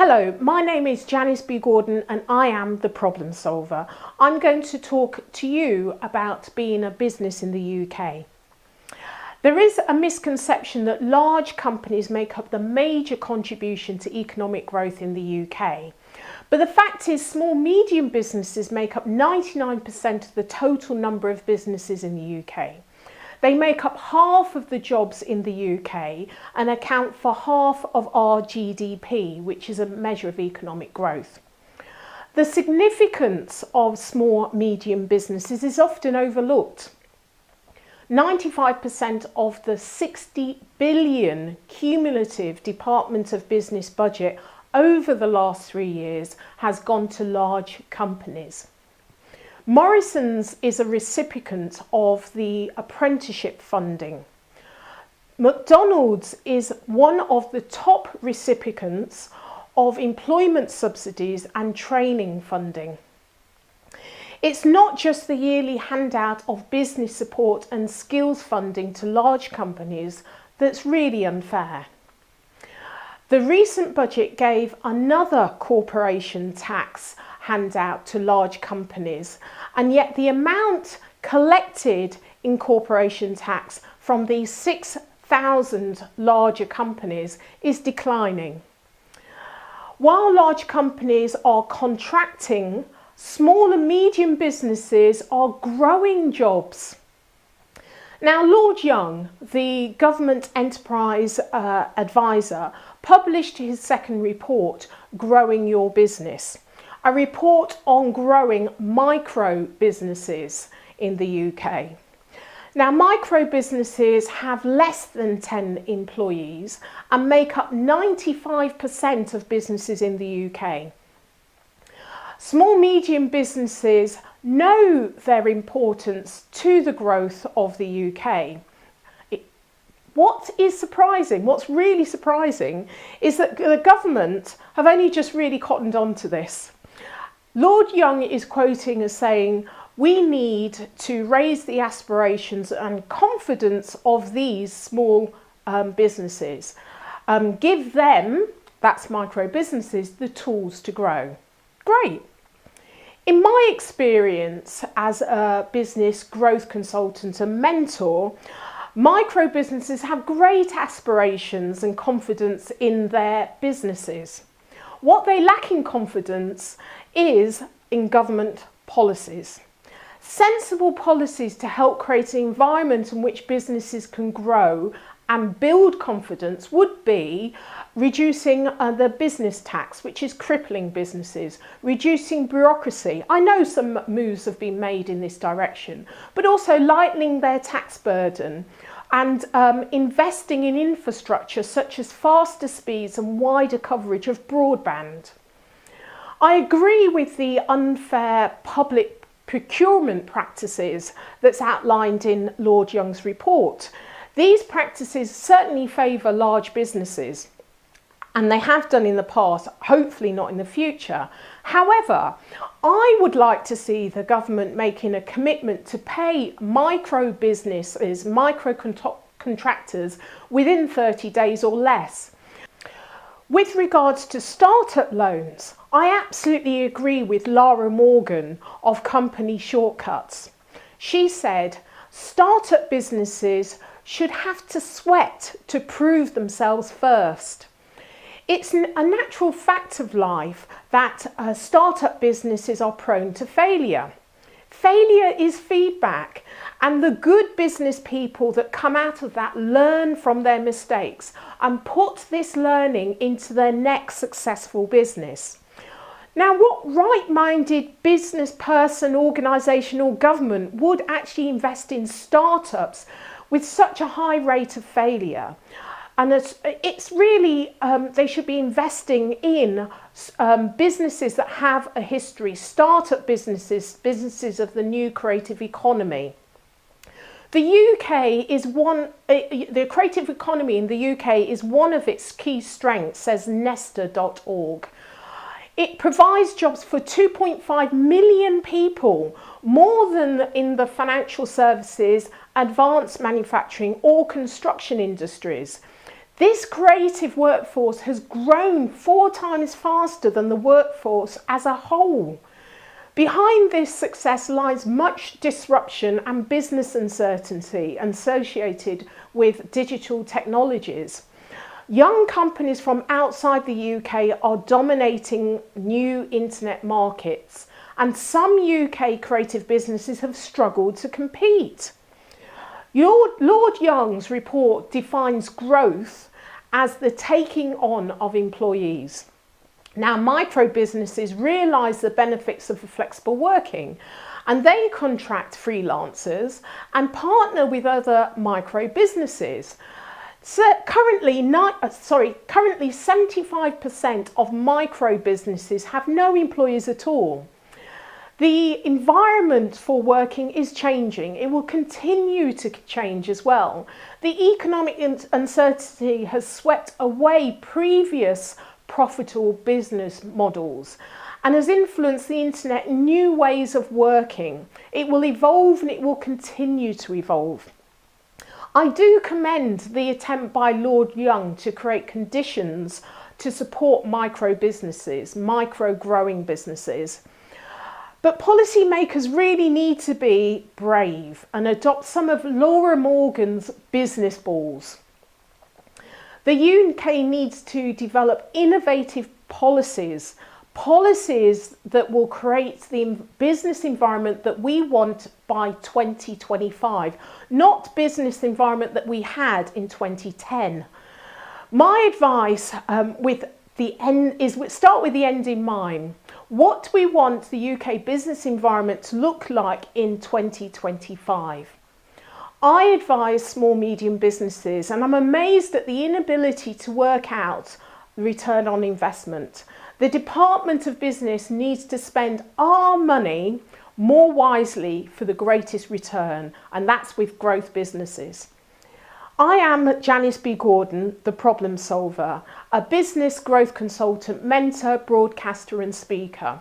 Hello, my name is Janice B. Gordon and I am the problem solver. I'm going to talk to you about being a business in the UK. There is a misconception that large companies make up the major contribution to economic growth in the UK. But the fact is, small-medium businesses make up 99% of the total number of businesses in the UK. They make up half of the jobs in the UK and account for half of our GDP, which is a measure of economic growth. The significance of small-medium businesses is often overlooked. 95% of the 60 billion cumulative Department of Business budget over the last 3 years has gone to large companies. Morrison's is a recipient of the apprenticeship funding. McDonald's is one of the top recipients of employment subsidies and training funding. It's not just the yearly handout of business support and skills funding to large companies that's really unfair. The recent budget gave another corporation tax handout to large companies, and yet the amount collected in corporation tax from these 6,000 larger companies is declining. While large companies are contracting, small and medium businesses are growing jobs. Now, Lord Young, the government enterprise advisor, published his second report, Growing Your Business, a report on growing micro businesses in the UK. Now, micro businesses have less than 10 employees and make up 95% of businesses in the UK. Small-medium businesses know their importance to the growth of the UK. What's really surprising is that the government have only just really cottoned on to this. Lord Young is quoting as saying, we need to raise the aspirations and confidence of these small businesses. Give them, that's micro businesses, the tools to grow. Great. In my experience as a business growth consultant and mentor, micro businesses have great aspirations and confidence in their businesses. What they lack in confidence is in government policies. Sensible policies to help create an environment in which businesses can grow and build confidence would be reducing the business tax, which is crippling businesses, reducing bureaucracy. I know some moves have been made in this direction, but also lightening their tax burden and investing in infrastructure such as faster speeds and wider coverage of broadband. I agree with the unfair public procurement practices that's outlined in Lord Young's report. These practices certainly favour large businesses, and they have done in the past, hopefully not in the future. However, I would like to see the government making a commitment to pay micro businesses, micro contractors within 30 days or less. With regards to startup loans, I absolutely agree with Lara Morgan of Company Shortcuts. She said, startup businesses should have to sweat to prove themselves first. It's a natural fact of life that startup businesses are prone to failure. Failure is feedback, and the good business people that come out of that learn from their mistakes and put this learning into their next successful business. Now, what right-minded business person, organisation or government would actually invest in startups with such a high rate of failure? And it's really, they should be investing in businesses that have a history, startup businesses, businesses of the new creative economy. The UK is the creative economy in the UK is one of its key strengths, says Nesta.org. It provides jobs for 2.5 million people, more than in the financial services, advanced manufacturing or construction industries. This creative workforce has grown 4 times faster than the workforce as a whole. Behind this success lies much disruption and business uncertainty associated with digital technologies. Young companies from outside the UK are dominating new internet markets, and some UK creative businesses have struggled to compete. Lord Young's report defines growth as the taking on of employees. Now, micro businesses realise the benefits of flexible working, and they contract freelancers and partner with other micro businesses. So currently 75% of micro businesses have no employees at all. The environment for working is changing. It will continue to change as well. The economic uncertainty has swept away previous profitable business models and has influenced the internet in new ways of working. It will evolve and it will continue to evolve. I do commend the attempt by Lord Young to create conditions to support micro businesses, micro growing businesses. But policymakers really need to be brave and adopt some of Laura Morgan's business balls. The UK needs to develop innovative policies that will create the business environment that we want by 2025, not business environment that we had in 2010. My advice is start with the end in mind. What we want the UK business environment to look like in 2025. I advise small, medium businesses, and I'm amazed at the inability to work out the return on investment. The Department of Business needs to spend our money more wisely for the greatest return, and that's with growth businesses. I am Janice B. Gordon, the problem solver, a business growth consultant, mentor, broadcaster and speaker.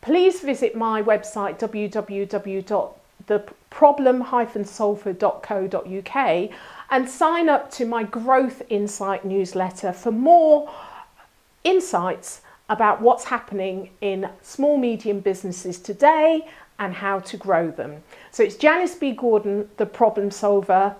Please visit my website www.theproblem-solver.co.uk and sign up to my Growth Insight newsletter for more insights about what's happening in small, medium businesses today and how to grow them. So it's Janice B. Gordon, the problem solver.